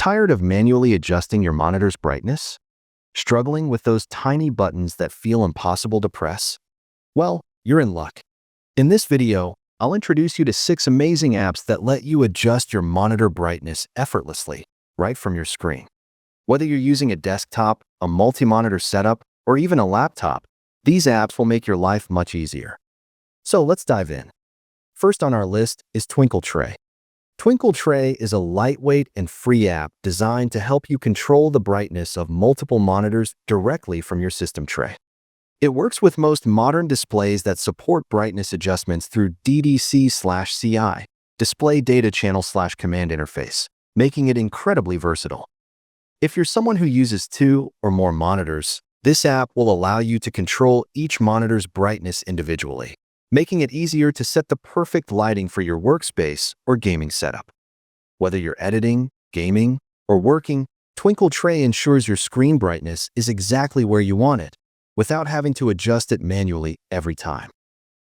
Tired of manually adjusting your monitor's brightness? Struggling with those tiny buttons that feel impossible to press? Well, you're in luck. In this video, I'll introduce you to 6 amazing apps that let you adjust your monitor brightness effortlessly, right from your screen. Whether you're using a desktop, a multi-monitor setup, or even a laptop, these apps will make your life much easier. So let's dive in. First on our list is Twinkle Tray. Twinkle Tray is a lightweight and free app designed to help you control the brightness of multiple monitors directly from your system tray. It works with most modern displays that support brightness adjustments through DDC/CI, Display Data Channel/Command Interface, making it incredibly versatile. If you're someone who uses 2 or more monitors, this app will allow you to control each monitor's brightness individually, making it easier to set the perfect lighting for your workspace or gaming setup. Whether you're editing, gaming, or working, Twinkle Tray ensures your screen brightness is exactly where you want it, without having to adjust it manually every time.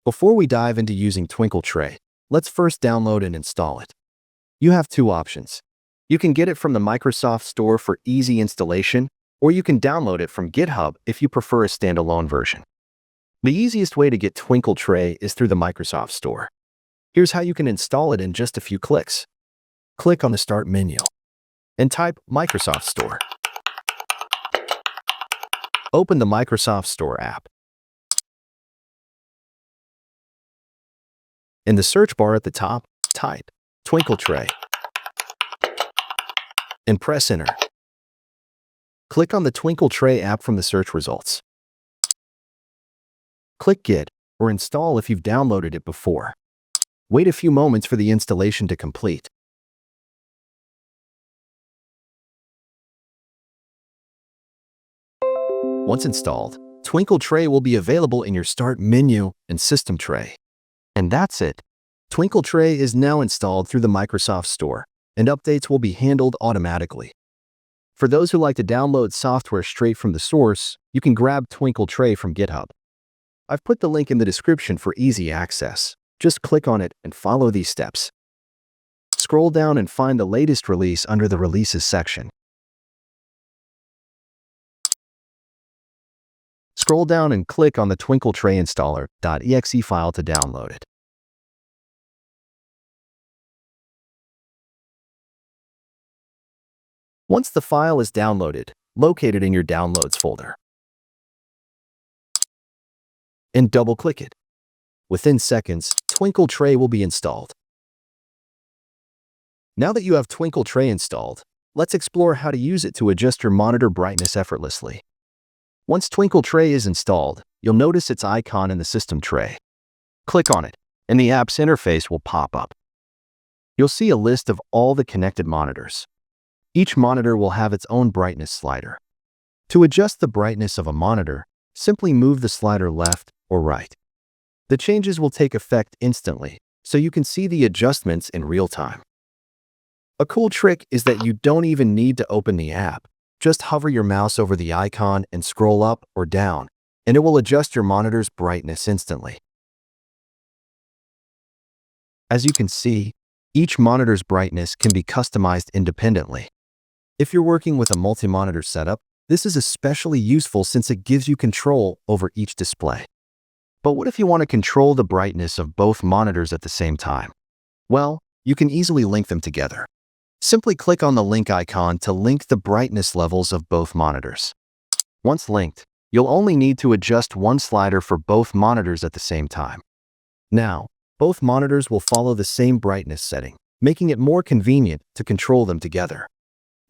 Before we dive into using Twinkle Tray, let's first download and install it. You have 2 options. You can get it from the Microsoft Store for easy installation, or you can download it from GitHub if you prefer a standalone version. The easiest way to get Twinkle Tray is through the Microsoft Store. Here's how you can install it in just a few clicks. Click on the Start menu and type Microsoft Store. Open the Microsoft Store app. In the search bar at the top, type Twinkle Tray and press Enter. Click on the Twinkle Tray app from the search results. Click Get or Install if you've downloaded it before. Wait a few moments for the installation to complete. Once installed, Twinkle Tray will be available in your Start menu and System Tray. And that's it. Twinkle Tray is now installed through the Microsoft Store, and updates will be handled automatically. For those who like to download software straight from the source, you can grab Twinkle Tray from GitHub. I've put the link in the description for easy access. Just click on it and follow these steps. Scroll down and find the latest release under the Releases section. Scroll down and click on the Twinkle Tray installer.exe file to download it. Once the file is downloaded, locate it in your Downloads folder and double-click it. Within seconds, Twinkle Tray will be installed. Now that you have Twinkle Tray installed, let's explore how to use it to adjust your monitor brightness effortlessly. Once Twinkle Tray is installed, you'll notice its icon in the system tray. Click on it, and the app's interface will pop up. You'll see a list of all the connected monitors. Each monitor will have its own brightness slider. To adjust the brightness of a monitor, simply move the slider left or right. The changes will take effect instantly, so you can see the adjustments in real time. A cool trick is that you don't even need to open the app. Just hover your mouse over the icon and scroll up or down, and it will adjust your monitor's brightness instantly. As you can see, each monitor's brightness can be customized independently. If you're working with a multi-monitor setup, this is especially useful since it gives you control over each display. But what if you want to control the brightness of both monitors at the same time? Well, you can easily link them together. Simply click on the link icon to link the brightness levels of both monitors. Once linked, you'll only need to adjust one slider for both monitors at the same time. Now, both monitors will follow the same brightness setting, making it more convenient to control them together.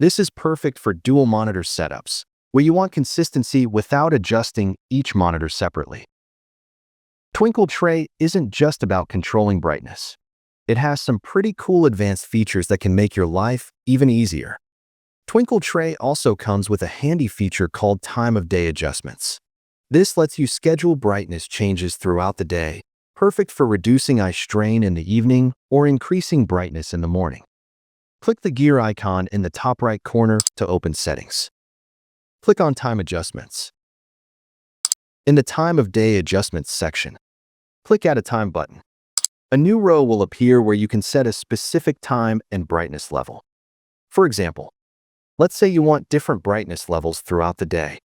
This is perfect for dual monitor setups, where you want consistency without adjusting each monitor separately. Twinkle Tray isn't just about controlling brightness. It has some pretty cool advanced features that can make your life even easier. Twinkle Tray also comes with a handy feature called Time of Day Adjustments. This lets you schedule brightness changes throughout the day, perfect for reducing eye strain in the evening or increasing brightness in the morning. Click the gear icon in the top right corner to open settings. Click on Time Adjustments. In the Time of Day Adjustments section, click Add a Time button. A new row will appear where you can set a specific time and brightness level. For example, Let's say you want different brightness levels throughout the day.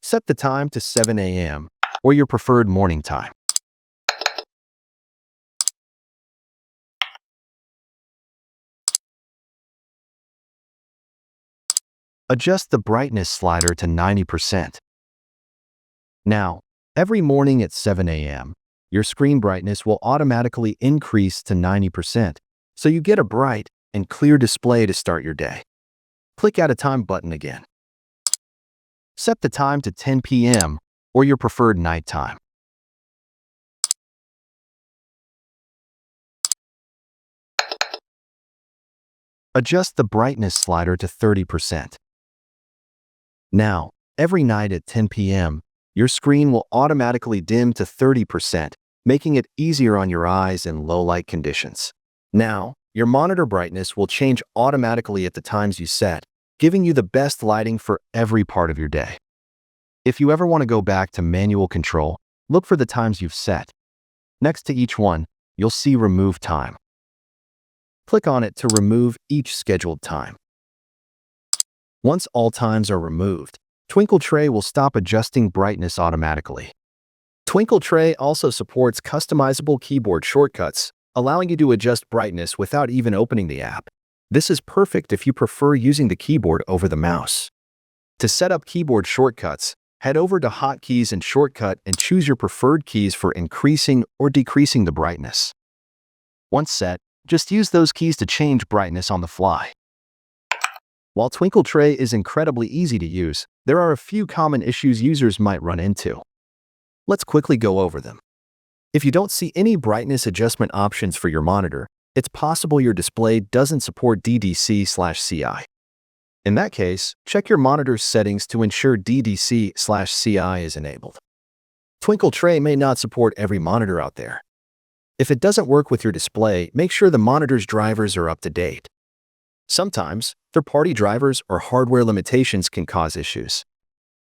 Set the time to 7 a.m. or your preferred morning time. Adjust the brightness slider to 90%. Now, every morning at 7 a.m., your screen brightness will automatically increase to 90%, so you get a bright and clear display to start your day. Click Add a Time button again. Set the time to 10 p.m. or your preferred night time. Adjust the brightness slider to 30%. Now, every night at 10 p.m., your screen will automatically dim to 30%, making it easier on your eyes in low light conditions. Now, your monitor brightness will change automatically at the times you set, giving you the best lighting for every part of your day. If you ever want to go back to manual control, look for the times you've set. Next to each one, you'll see Remove Time. Click on it to remove each scheduled time. Once all times are removed, Twinkle Tray will stop adjusting brightness automatically. Twinkle Tray also supports customizable keyboard shortcuts, allowing you to adjust brightness without even opening the app. This is perfect if you prefer using the keyboard over the mouse. To set up keyboard shortcuts, head over to Hotkeys and Shortcut and choose your preferred keys for increasing or decreasing the brightness. Once set, just use those keys to change brightness on the fly. While Twinkle Tray is incredibly easy to use, there are a few common issues users might run into. Let's quickly go over them. If you don't see any brightness adjustment options for your monitor, it's possible your display doesn't support DDC/CI. In that case, check your monitor's settings to ensure DDC/CI is enabled. Twinkle Tray may not support every monitor out there. If it doesn't work with your display, make sure the monitor's drivers are up to date. Sometimes, third-party drivers or hardware limitations can cause issues.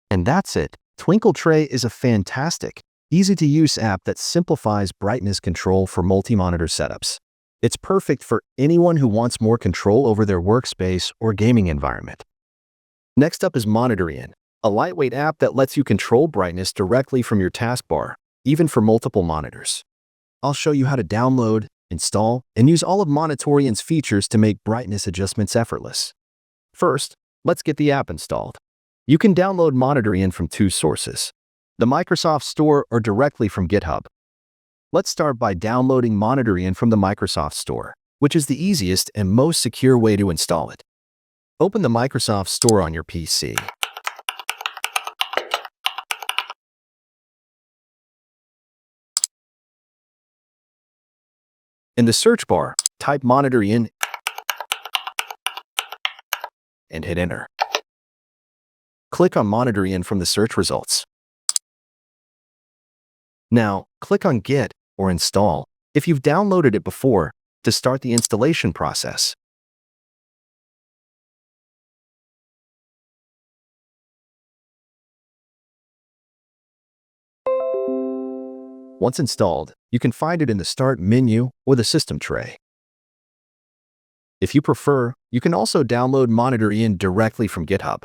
And that's it. Twinkle Tray is a fantastic, easy-to-use app that simplifies brightness control for multi-monitor setups. It's perfect for anyone who wants more control over their workspace or gaming environment. Next up is Monitorian, a lightweight app that lets you control brightness directly from your taskbar, even for multiple monitors. I'll show you how to download, install, and use all of Monitorian's features to make brightness adjustments effortless. First, let's get the app installed. You can download Monitorian from two sources, the Microsoft Store or directly from GitHub. Let's start by downloading Monitorian from the Microsoft Store, which is the easiest and most secure way to install it. Open the Microsoft Store on your PC. In the search bar, type Monitorian and hit Enter. Click on Monitorian from the search results. Now, click on Get or Install if you've downloaded it before to start the installation process. Once installed, you can find it in the Start menu or the System tray. If you prefer, you can also download Monitorian directly from GitHub.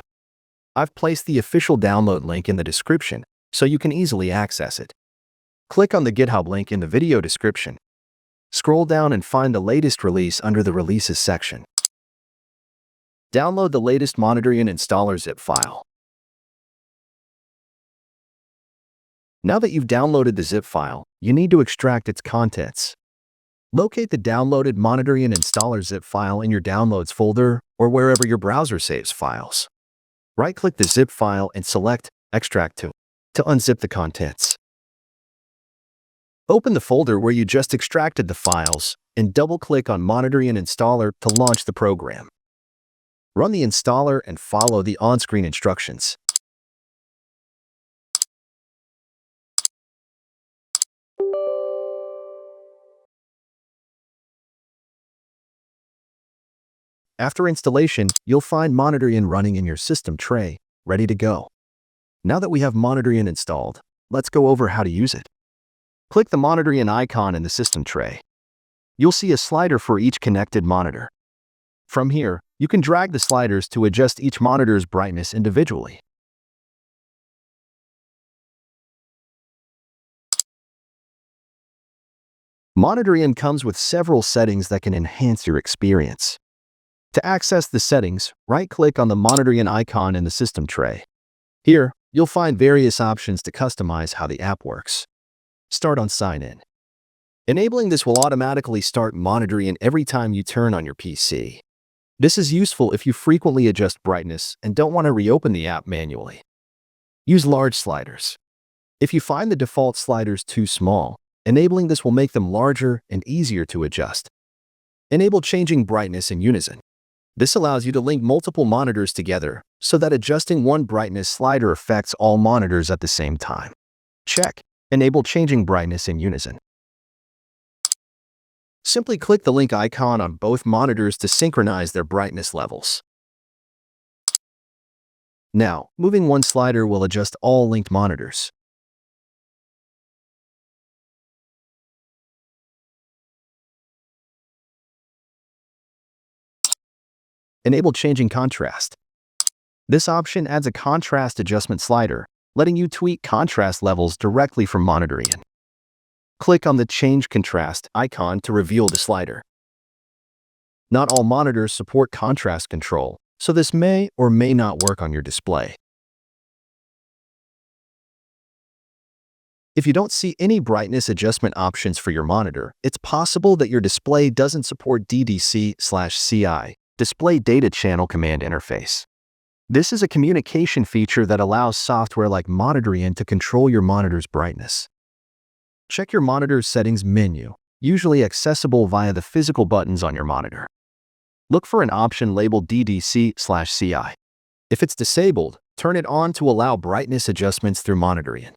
I've placed the official download link in the description so you can easily access it. Click on the GitHub link in the video description. Scroll down and find the latest release under the Releases section. Download the latest Monitorian installer zip file. Now that you've downloaded the zip file, you need to extract its contents. Locate the downloaded Monitorian installer zip file in your Downloads folder or wherever your browser saves files. Right-click the zip file and select Extract to unzip the contents. Open the folder where you just extracted the files and double-click on Monitorian installer to launch the program. Run the installer and follow the on-screen instructions. After installation, you'll find Monitorian running in your system tray, ready to go. Now that we have Monitorian installed, let's go over how to use it. Click the Monitorian icon in the system tray. You'll see a slider for each connected monitor. From here, you can drag the sliders to adjust each monitor's brightness individually. Monitorian comes with several settings that can enhance your experience. To access the settings, right-click on the Monitorian icon in the system tray. Here, you'll find various options to customize how the app works. Start on Sign In. Enabling this will automatically start Monitorian every time you turn on your PC. This is useful if you frequently adjust brightness and don't want to reopen the app manually. Use large sliders. If you find the default sliders too small, enabling this will make them larger and easier to adjust. Enable changing brightness in unison. This allows you to link multiple monitors together so that adjusting one brightness slider affects all monitors at the same time. Check. Enable changing brightness in unison. Simply click the link icon on both monitors to synchronize their brightness levels. Now, moving one slider will adjust all linked monitors. Enable changing contrast. This option adds a contrast adjustment slider, letting you tweak contrast levels directly from Monitorian. Click on the Change Contrast icon to reveal the slider. Not all monitors support contrast control, so this may or may not work on your display. If you don't see any brightness adjustment options for your monitor, it's possible that your display doesn't support DDC/CI, Display Data Channel Command Interface. This is a communication feature that allows software like Monitorian to control your monitor's brightness. Check your monitor's settings menu, usually accessible via the physical buttons on your monitor. Look for an option labeled DDC/CI. If it's disabled, turn it on to allow brightness adjustments through Monitorian.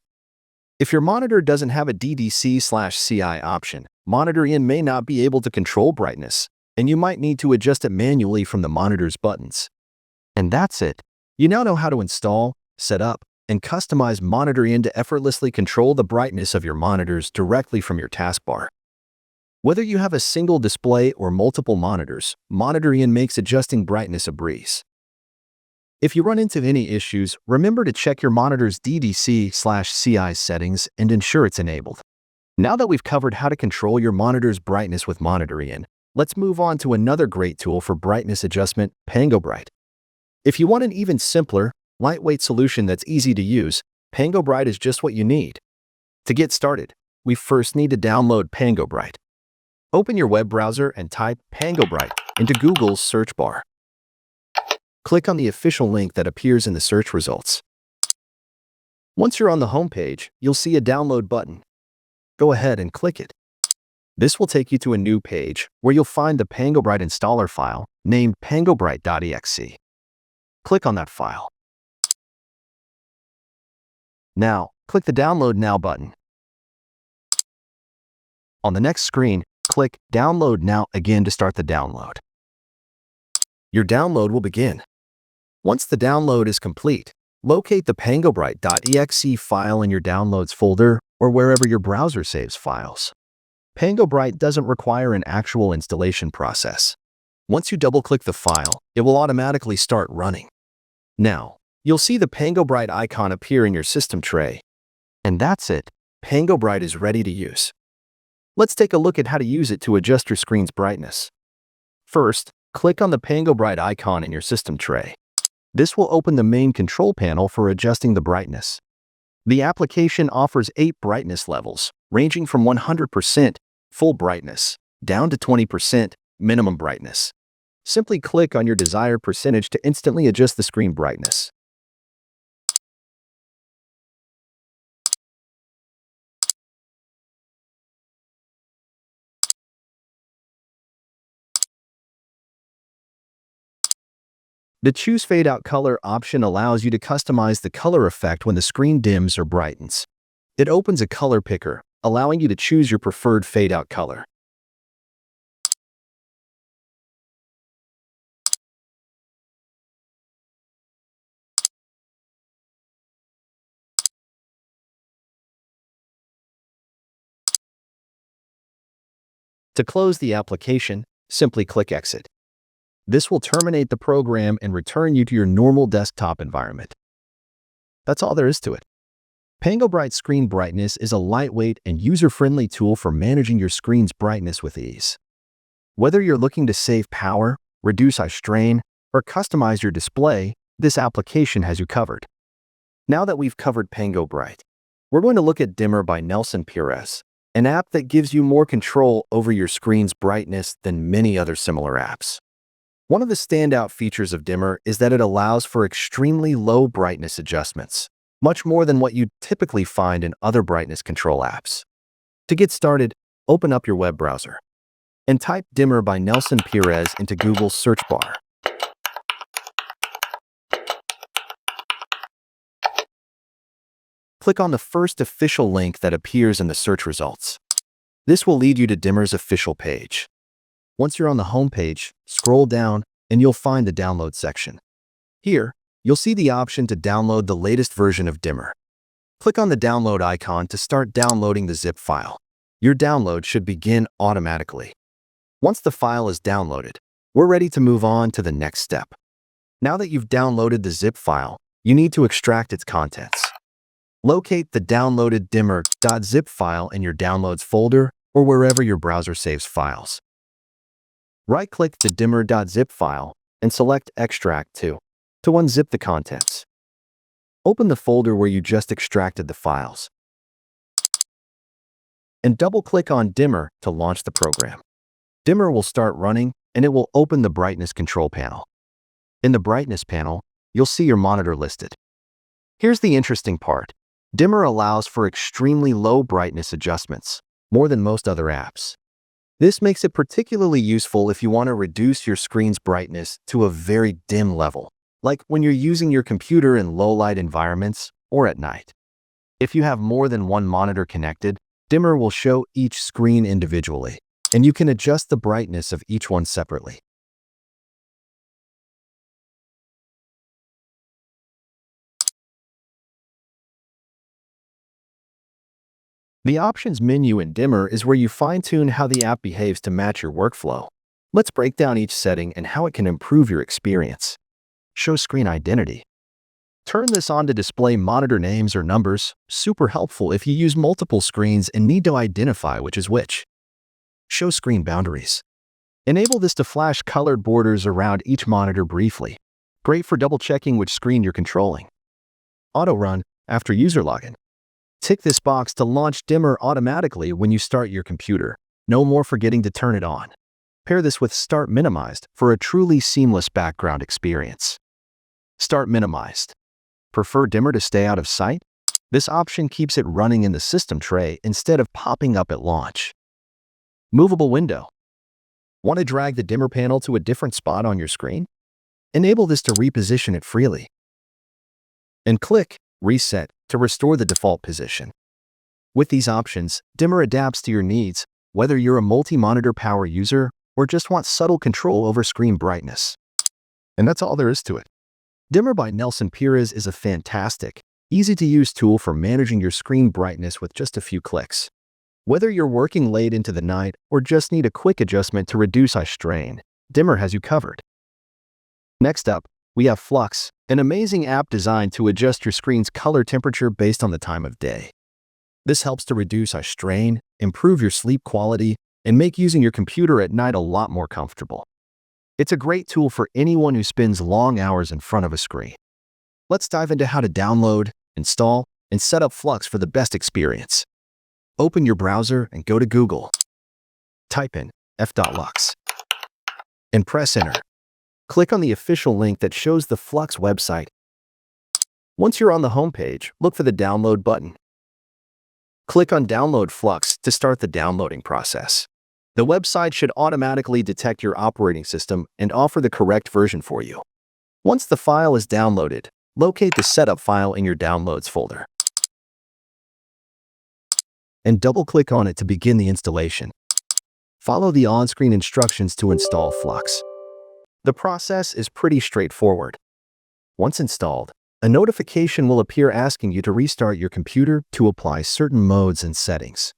If your monitor doesn't have a DDC/CI option, Monitorian may not be able to control brightness, and you might need to adjust it manually from the monitor's buttons. And that's it. You now know how to install, set up, and customize Monitorian to effortlessly control the brightness of your monitors directly from your taskbar. Whether you have a single display or multiple monitors, Monitorian makes adjusting brightness a breeze. If you run into any issues, remember to check your monitor's DDC/CI settings and ensure it's enabled. Now that we've covered how to control your monitor's brightness with Monitorian, let's move on to another great tool for brightness adjustment, PangoBright. If you want an even simpler, lightweight solution that's easy to use, PangoBright is just what you need. To get started, we first need to download PangoBright. Open your web browser and type PangoBright into Google's search bar. Click on the official link that appears in the search results. Once you're on the home page, you'll see a download button. Go ahead and click it. This will take you to a new page where you'll find the PangoBright installer file named pangobright.exe. Click on that file. Now, click the Download Now button. On the next screen, click Download Now again to start the download. Your download will begin. Once the download is complete, locate the pangobright.exe file in your Downloads folder or wherever your browser saves files. PangoBright doesn't require an actual installation process. Once you double-click the file, it will automatically start running. Now, you'll see the PangoBright icon appear in your system tray. And that's it. PangoBright is ready to use. Let's take a look at how to use it to adjust your screen's brightness. First, click on the PangoBright icon in your system tray. This will open the main control panel for adjusting the brightness. The application offers 8 brightness levels, ranging from 100% full brightness down to 20% minimum brightness. Simply click on your desired percentage to instantly adjust the screen brightness. The Choose Fade Out Color option allows you to customize the color effect when the screen dims or brightens. It opens a color picker, allowing you to choose your preferred fade-out color. To close the application, simply click Exit. This will terminate the program and return you to your normal desktop environment. That's all there is to it. PangoBright Screen Brightness is a lightweight and user-friendly tool for managing your screen's brightness with ease. Whether you're looking to save power, reduce eye strain, or customize your display, this application has you covered. Now that we've covered PangoBright, we're going to look at Dimmer by Nelson Perez, an app that gives you more control over your screen's brightness than many other similar apps. One of the standout features of Dimmer is that it allows for extremely low brightness adjustments, much more than what you'd typically find in other brightness control apps. To get started, open up your web browser and type Dimmer by Nelson Perez into Google's search bar. Click on the first official link that appears in the search results. This will lead you to Dimmer's official page. Once you're on the home page, scroll down and you'll find the download section. Here, you'll see the option to download the latest version of Dimmer. Click on the download icon to start downloading the zip file. Your download should begin automatically. Once the file is downloaded, we're ready to move on to the next step. Now that you've downloaded the zip file, you need to extract its contents. Locate the downloaded dimmer.zip file in your Downloads folder or wherever your browser saves files. Right-click the dimmer.zip file and select Extract to unzip the contents. Open the folder where you just extracted the files and double-click on Dimmer to launch the program. Dimmer will start running and it will open the brightness control panel. In the brightness panel, you'll see your monitor listed. Here's the interesting part. Dimmer allows for extremely low brightness adjustments, more than most other apps. This makes it particularly useful if you want to reduce your screen's brightness to a very dim level, like when you're using your computer in low-light environments or at night. If you have more than one monitor connected, Dimmer will show each screen individually, and you can adjust the brightness of each one separately. The Options menu in Dimmer is where you fine-tune how the app behaves to match your workflow. Let's break down each setting and how it can improve your experience. Show Screen Identity. Turn this on to display monitor names or numbers, super helpful if you use multiple screens and need to identify which is which. Show Screen Boundaries. Enable this to flash colored borders around each monitor briefly. Great for double-checking which screen you're controlling. Auto Run after user login. Tick this box to launch Dimmer automatically when you start your computer. No more forgetting to turn it on. Pair this with Start Minimized for a truly seamless background experience. Start Minimized. Prefer Dimmer to stay out of sight? This option keeps it running in the system tray instead of popping up at launch. Movable Window. Want to drag the Dimmer panel to a different spot on your screen? Enable this to reposition it freely. And click Reset to restore the default position. With these options, Dimmer adapts to your needs, whether you're a multi-monitor power user or just want subtle control over screen brightness. And that's all there is to it. Dimmer by Nelson Perez is a fantastic, easy-to-use tool for managing your screen brightness with just a few clicks. Whether you're working late into the night or just need a quick adjustment to reduce eye strain, Dimmer has you covered. Next up, we have F.Lux, an amazing app designed to adjust your screen's color temperature based on the time of day. This helps to reduce eye strain, improve your sleep quality, and make using your computer at night a lot more comfortable. It's a great tool for anyone who spends long hours in front of a screen. Let's dive into how to download, install, and set up F.Lux for the best experience. Open your browser and go to Google. Type in F.Lux and press Enter. Click on the official link that shows the F.Lux website. Once you're on the home page, look for the Download button. Click on Download F.Lux to start the downloading process. The website should automatically detect your operating system and offer the correct version for you. Once the file is downloaded, locate the setup file in your Downloads folder and double-click on it to begin the installation. Follow the on-screen instructions to install F.Lux. The process is pretty straightforward. Once installed, a notification will appear asking you to restart your computer to apply certain modes and settings.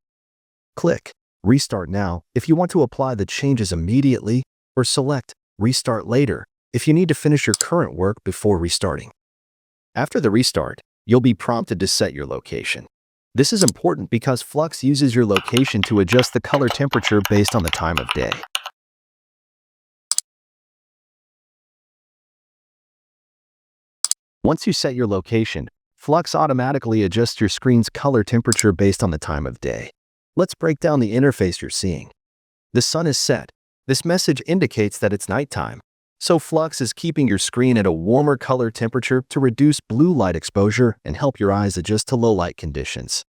Click Restart Now if you want to apply the changes immediately, or select restart later if you need to finish your current work before restarting. After the restart, you'll be prompted to set your location. This is important because F.Lux uses your location to adjust the color temperature based on the time of day. Once you set your location, F.Lux automatically adjusts your screen's color temperature based on the time of day. Let's break down the interface you're seeing. The sun is set. This message indicates that it's nighttime. So F.Lux is keeping your screen at a warmer color temperature to reduce blue light exposure and help your eyes adjust to low light conditions.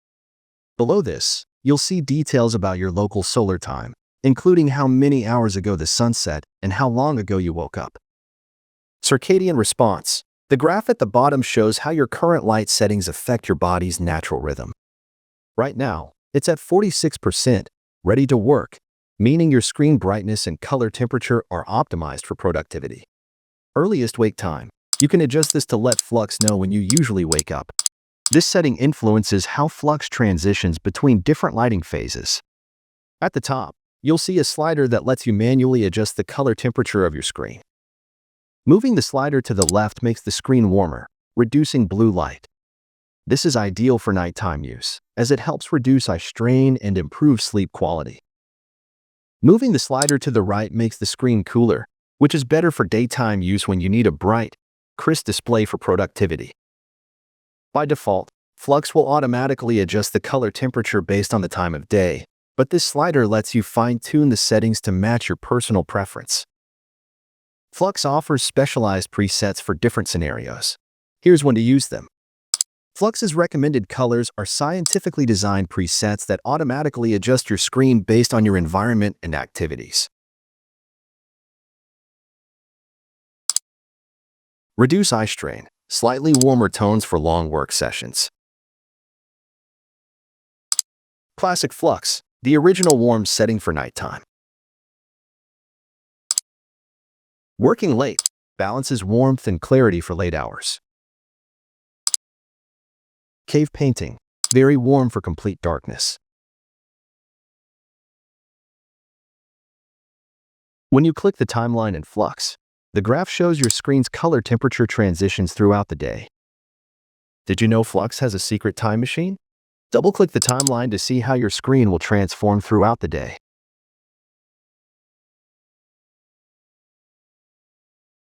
Below this, you'll see details about your local solar time, including how many hours ago the sun set and how long ago you woke up. Circadian response. The graph at the bottom shows how your current light settings affect your body's natural rhythm. Right now, it's at 46%, ready to work, meaning your screen brightness and color temperature are optimized for productivity. Earliest wake time. You can adjust this to let F.Lux know when you usually wake up. This setting influences how F.Lux transitions between different lighting phases. At the top, you'll see a slider that lets you manually adjust the color temperature of your screen. Moving the slider to the left makes the screen warmer, reducing blue light. This is ideal for nighttime use, as it helps reduce eye strain and improve sleep quality. Moving the slider to the right makes the screen cooler, which is better for daytime use when you need a bright, crisp display for productivity. By default, F.Lux will automatically adjust the color temperature based on the time of day, but this slider lets you fine-tune the settings to match your personal preference. F.Lux offers specialized presets for different scenarios. Here's when to use them. F.Lux's recommended colors are scientifically designed presets that automatically adjust your screen based on your environment and activities. Reduce eye strain. Slightly warmer tones for long work sessions. Classic F.Lux, the original warm setting for nighttime. Working late balances warmth and clarity for late hours. Cave painting, very warm for complete darkness. When you click the timeline in F.Lux, the graph shows your screen's color temperature transitions throughout the day. Did you know F.Lux has a secret time machine? Double-click the timeline to see how your screen will transform throughout the day.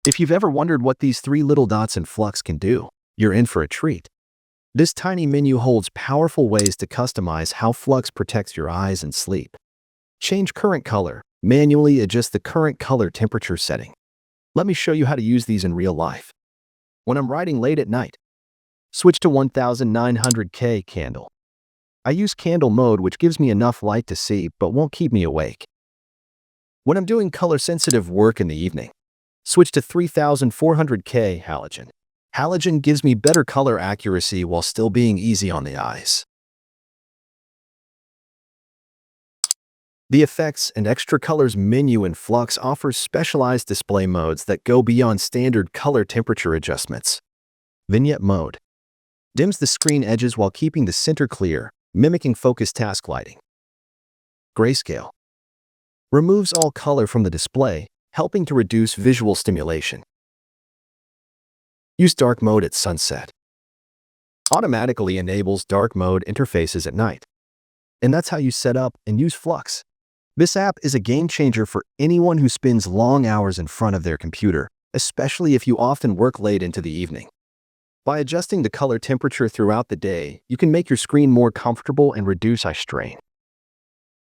If you've ever wondered what these three little dots in F.Lux can do, you're in for a treat. This tiny menu holds powerful ways to customize how F.Lux protects your eyes and sleep. Change current color. Manually adjust the current color temperature setting. Let me show you how to use these in real life. When I'm writing late at night, switch to 1900K candle. I use candle mode, which gives me enough light to see but won't keep me awake. When I'm doing color-sensitive work in the evening, switch to 3400K halogen. Halogen gives me better color accuracy while still being easy on the eyes. The Effects and Extra Colors menu in F.Lux offers specialized display modes that go beyond standard color temperature adjustments. Vignette mode dims the screen edges while keeping the center clear, mimicking focus task lighting. Grayscale removes all color from the display, helping to reduce visual stimulation. Use dark mode at sunset. Automatically enables dark mode interfaces at night. And that's how you set up and use F.Lux. This app is a game changer for anyone who spends long hours in front of their computer, especially if you often work late into the evening. By adjusting the color temperature throughout the day, you can make your screen more comfortable and reduce eye strain.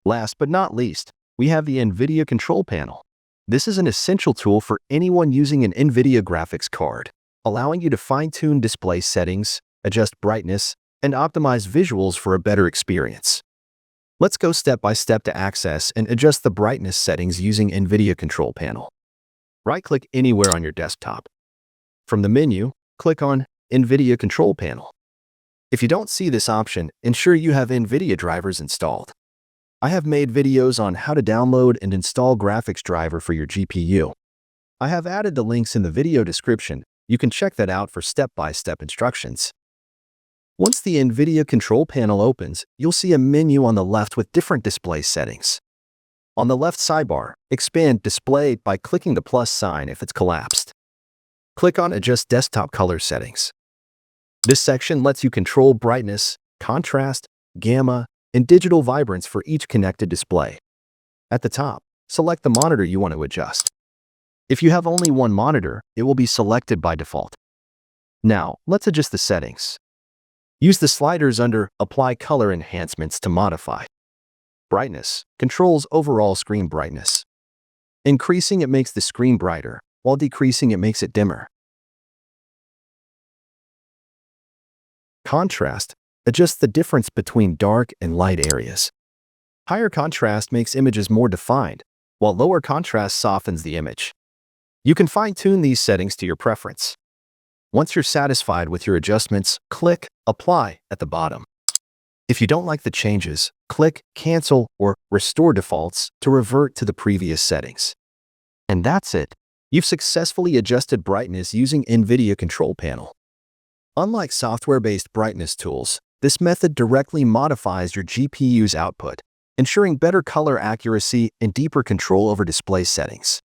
Last but not least, we have the Nvidia control panel. This is an essential tool for anyone using an Nvidia graphics card, allowing you to fine-tune display settings, adjust brightness, and optimize visuals for a better experience. Let's go step by step to access and adjust the brightness settings using Nvidia control panel. Right-click anywhere on your desktop. From the menu, click on Nvidia control panel. If you don't see this option, ensure you have Nvidia drivers installed. I have made videos on how to download and install graphics driver for your GPU. I have added the links in the video description. You can check that out for step-by-step instructions. Once the Nvidia control panel opens, you'll see a menu on the left with different display settings. On the left sidebar, expand Display by clicking the plus sign if it's collapsed. Click on Adjust Desktop Color Settings. This section lets you control brightness, contrast, gamma, and digital vibrance for each connected display. At the top, select the monitor you want to adjust. If you have only one monitor, it will be selected by default. Now, let's adjust the settings. Use the sliders under Apply Color Enhancements to modify. Brightness controls overall screen brightness. Increasing it makes the screen brighter, while decreasing it makes it dimmer. Contrast adjusts the difference between dark and light areas. Higher contrast makes images more defined, while lower contrast softens the image. You can fine-tune these settings to your preference. Once you're satisfied with your adjustments, click Apply at the bottom. If you don't like the changes, click Cancel or Restore Defaults to revert to the previous settings. And that's it. You've successfully adjusted brightness using Nvidia Control Panel. Unlike software-based brightness tools, this method directly modifies your GPU's output, ensuring better color accuracy and deeper control over display settings.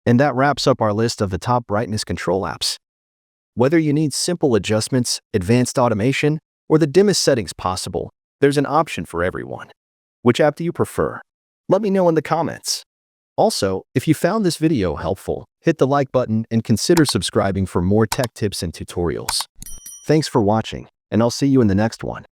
And that wraps up our list of the top brightness control apps. Whether you need simple adjustments, advanced automation, or the dimmest settings possible, there's an option for everyone. Which app do you prefer? Let me know in the comments. Also, if you found this video helpful, hit the like button and consider subscribing for more tech tips and tutorials. Thanks for watching, and I'll see you in the next one.